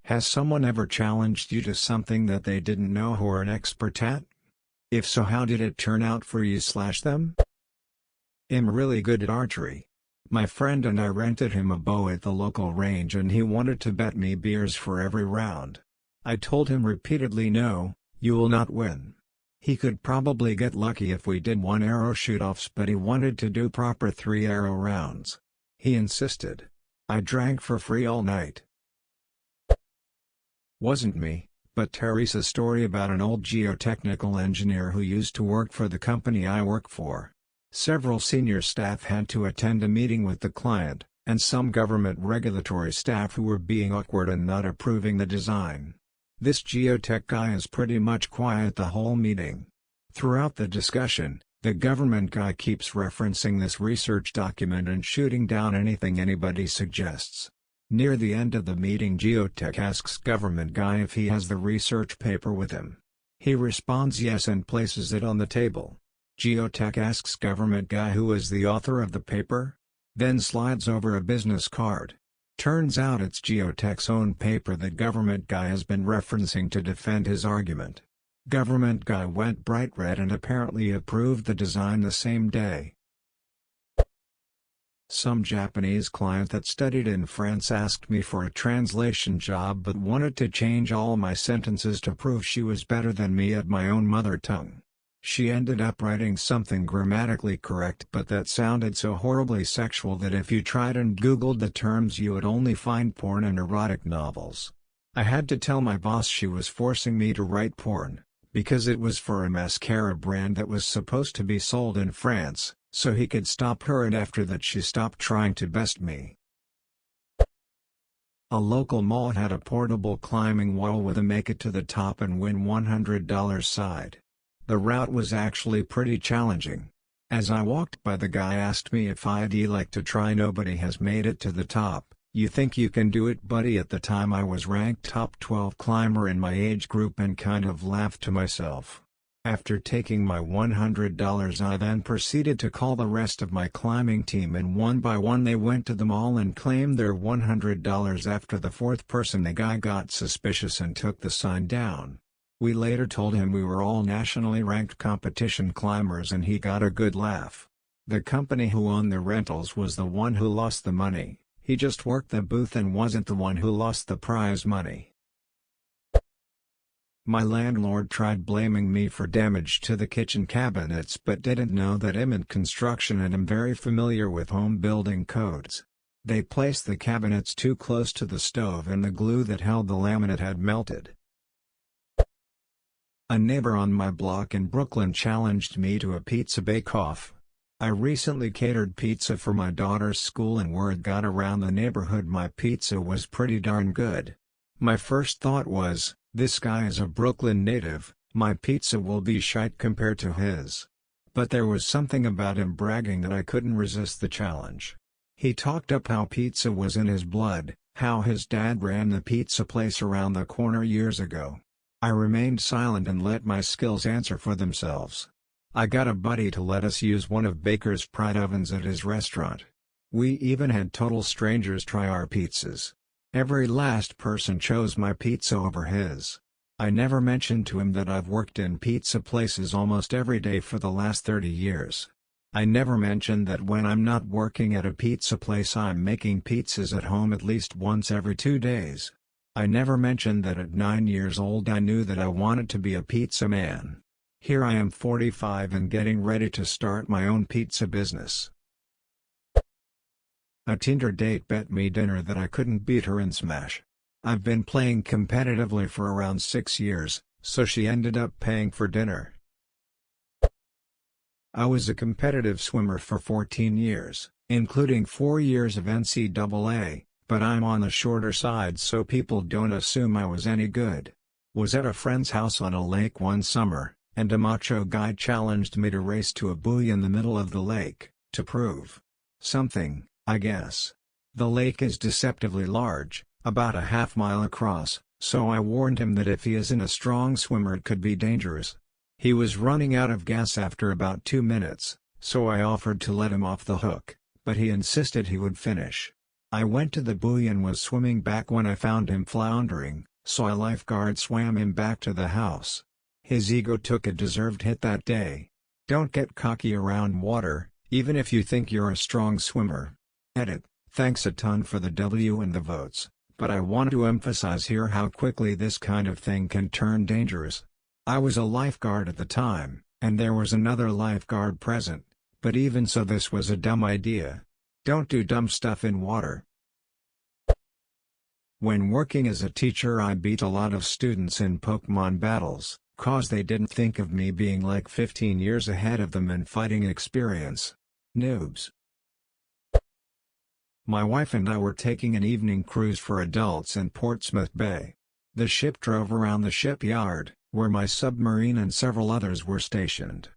Has someone ever challenged you to something that they didn't know or were an expert at? If so, how did it turn out for you/them? I'm really good at archery. My friend and I rented him a bow at the local range and he wanted to bet me beers for every round. I told him repeatedly, no, you will not win. He could probably get lucky if we did 1-arrow shoot-offs, but he wanted to do proper 3-arrow rounds. He insisted. I drank for free all night. Wasn't me, but Teresa's story about an old geotechnical engineer who used to work for the company I work for. Several senior staff had to attend a meeting with the client, and some government regulatory staff who were being awkward and not approving the design. This geotech guy is pretty much quiet the whole meeting. Throughout the discussion, the government guy keeps referencing this research document and shooting down anything anybody suggests. Near the end of the meeting, geotech asks government guy if he has the research paper with him. He responds yes and places it on the table. Geotech asks government guy who is the author of the paper, then slides over a business card. Turns out it's geotech's own paper that government guy has been referencing to defend his argument. Government guy went bright red and apparently approved the design the same day. Some Japanese client that studied in France asked me for a translation job but wanted to change all my sentences to prove she was better than me at my own mother tongue. She ended up writing something grammatically correct but that sounded so horribly sexual that if you tried and Googled the terms you would only find porn and erotic novels. I had to tell my boss she was forcing me to write porn, because it was for a mascara brand that was supposed to be sold in France, so he could stop her, and after that she stopped trying to best me. A local mall had a portable climbing wall with a make it to the top and win $100 side. The route was actually pretty challenging. As I walked by, the guy asked me if I'd like to try. Nobody has made it to the top. You think you can do it, buddy? At the time I was ranked top 12 climber in my age group and kind of laughed to myself. After taking my $100 I then proceeded to call the rest of my climbing team, and one by one they went to the mall and claimed their $100. After the fourth person, the guy got suspicious and took the sign down. We later told him we were all nationally ranked competition climbers and he got a good laugh. The company who owned the rentals was the one who lost the money. He just worked the booth and wasn't the one who lost the prize money. My landlord tried blaming me for damage to the kitchen cabinets but didn't know that I'm in construction and am very familiar with home building codes. They placed the cabinets too close to the stove and the glue that held the laminate had melted. A neighbor on my block in Brooklyn challenged me to a pizza bake-off. I recently catered pizza for my daughter's school and word got around the neighborhood my pizza was pretty darn good. My first thought was, this guy is a Brooklyn native, my pizza will be shite compared to his. But there was something about him bragging that I couldn't resist the challenge. He talked up how pizza was in his blood, how his dad ran the pizza place around the corner years ago. I remained silent and let my skills answer for themselves. I got a buddy to let us use one of Baker's Pride ovens at his restaurant. We even had total strangers try our pizzas. Every last person chose my pizza over his. I never mentioned to him that I've worked in pizza places almost every day for the last 30 years. I never mentioned that when I'm not working at a pizza place I'm making pizzas at home at least once every 2 days. I never mentioned that at 9 years old I knew that I wanted to be a pizza man. Here I am 45 and getting ready to start my own pizza business. A Tinder date bet me dinner that I couldn't beat her in Smash. I've been playing competitively for around 6 years, so she ended up paying for dinner. I was a competitive swimmer for 14 years, including 4 years of NCAA, but I'm on the shorter side so people don't assume I was any good. Was at a friend's house on a lake one summer, and a macho guy challenged me to race to a buoy in the middle of the lake, to prove something, I guess. The lake is deceptively large, about a half-mile across, so I warned him that if he isn't a strong swimmer it could be dangerous. He was running out of gas after about 2 minutes, so I offered to let him off the hook, but he insisted he would finish. I went to the buoy and was swimming back when I found him floundering, so a lifeguard swam him back to the house. His ego took a deserved hit that day. Don't get cocky around water, even if you think you're a strong swimmer. Edit. Thanks a ton for the W and the votes, but I want to emphasize here how quickly this kind of thing can turn dangerous. I was a lifeguard at the time, and there was another lifeguard present, but even so this was a dumb idea. Don't do dumb stuff in water. When working as a teacher I beat a lot of students in Pokemon battles, cause they didn't think of me being like 15 years ahead of them in fighting experience. Noobs. My wife and I were taking an evening cruise for adults in Portsmouth Bay. The ship drove around the shipyard, where my submarine and several others were stationed.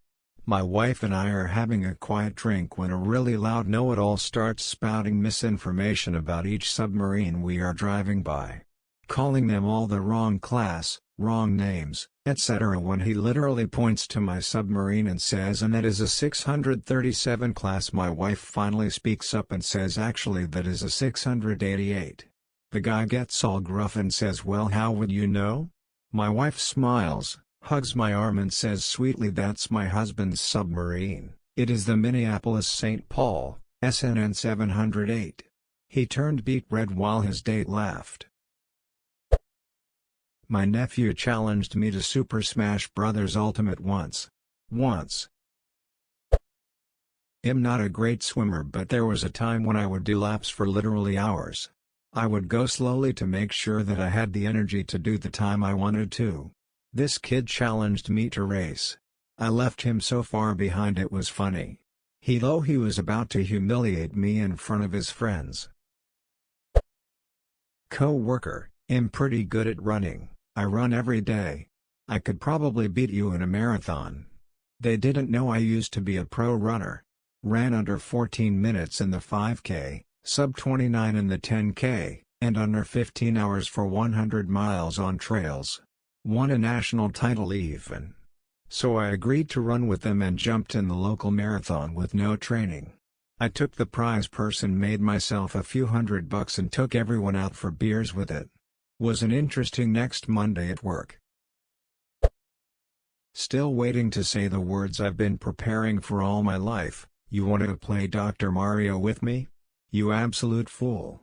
My wife and I are having a quiet drink when a really loud know-it-all starts spouting misinformation about each submarine we are driving by. Calling them all the wrong class, wrong names, etc. when he literally points to my submarine and says, "And that is a 637 class." My wife finally speaks up and says, "Actually that is a 688. The guy gets all gruff and says, "Well, how would you know?" My wife smiles, hugs my arm and says sweetly, "That's my husband's submarine. It is the Minneapolis St. Paul, SNN 708. He turned beet red while his date laughed. My nephew challenged me to Super Smash Bros. Ultimate once. I'm not a great swimmer, but there was a time when I would do laps for literally hours. I would go slowly to make sure that I had the energy to do the time I wanted to. This kid challenged me to race. I left him so far behind it was funny. He was about to humiliate me in front of his friends. Co-worker, I'm pretty good at running. I run every day. I could probably beat you in a marathon. They didn't know I used to be a pro runner. Ran under 14 minutes in the 5K, sub 29 in the 10K, and under 15 hours for 100 miles on trails. Won a national title even. So I agreed to run with them and jumped in the local marathon with no training. I took the prize purse and made myself a few $100 and took everyone out for beers with it. Was an interesting next Monday at work. Still waiting to say the words I've been preparing for all my life. You want to play Dr. Mario with me? You absolute fool.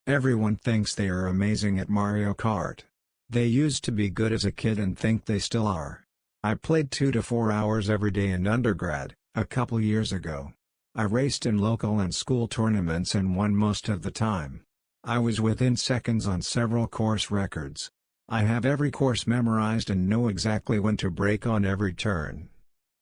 Everyone thinks they are amazing at Mario Kart. They used to be good as a kid and think they still are. I played 2 to 4 hours every day in undergrad, a couple years ago. I raced in local and school tournaments and won most of the time. I was within seconds on several course records. I have every course memorized and know exactly when to brake on every turn.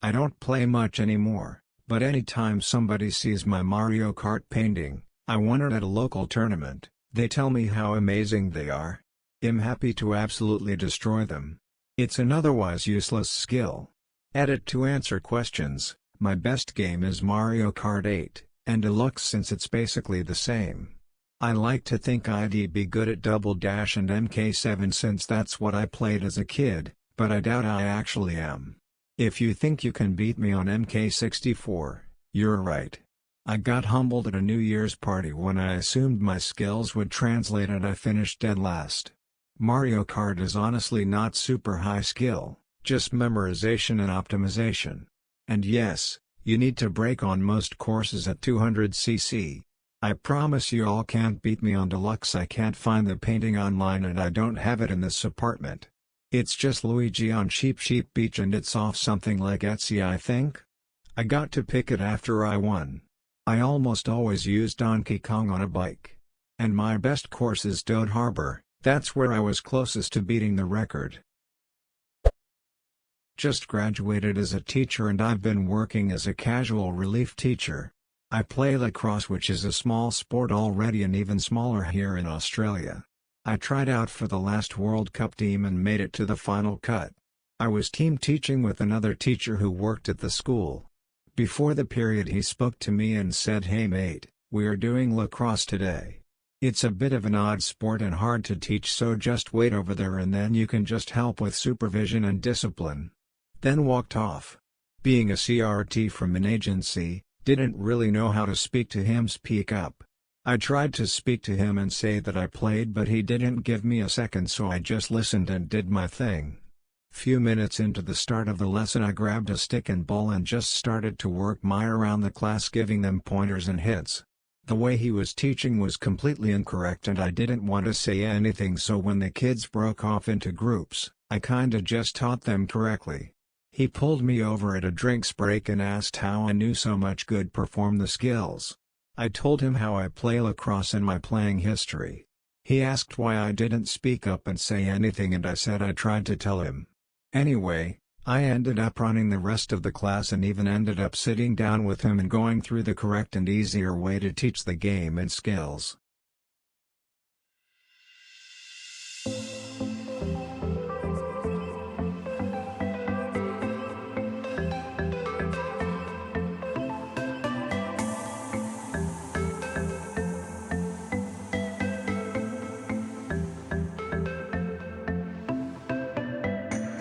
I don't play much anymore, but anytime somebody sees my Mario Kart painting, I won it at a local tournament, they tell me how amazing they are. I'm happy to absolutely destroy them. It's an otherwise useless skill. Edit to answer questions, my best game is Mario Kart 8, and Deluxe since it's basically the same. I like to think I'd be good at Double Dash and MK7 since that's what I played as a kid, but I doubt I actually am. If you think you can beat me on MK64, you're right. I got humbled at a New Year's party when I assumed my skills would translate and I finished dead last. Mario Kart is honestly not super high skill, just memorization and optimization. And yes, you need to brake on most courses at 200cc. I promise you all can't beat me on Deluxe. I can't find the painting online and I don't have it in this apartment. It's just Luigi on Sheep Beach and it's off something like Etsy I think. I got to pick it after I won. I almost always use Donkey Kong on a bike. And my best course is Toad Harbor, that's where I was closest to beating the record. Just graduated as a teacher and I've been working as a casual relief teacher. I play lacrosse, which is a small sport already and even smaller here in Australia. I tried out for the last World Cup team and made it to the final cut. I was team teaching with another teacher who worked at the school. Before the period he spoke to me and said, "Hey mate, we are doing lacrosse today. It's a bit of an odd sport and hard to teach, so just wait over there and then you can just help with supervision and discipline." Then walked off. Being a CRT from an agency, Didn't really know how to speak to him. Speak up. I tried to speak to him and say that I played, but he didn't give me a second, so I just listened and did my thing. Few minutes into the start of the lesson, I grabbed a stick and ball and just started to work my around the class, giving them pointers and hits. The way he was teaching was completely incorrect and I didn't want to say anything, so when the kids broke off into groups, I kinda just taught them correctly. He pulled me over at a drinks break and asked how I knew so much good perform the skills. I told him how I play lacrosse and my playing history. He asked why I didn't speak up and say anything, and I said I tried to tell him. Anyway, I ended up running the rest of the class and even ended up sitting down with him and going through the correct and easier way to teach the game and skills.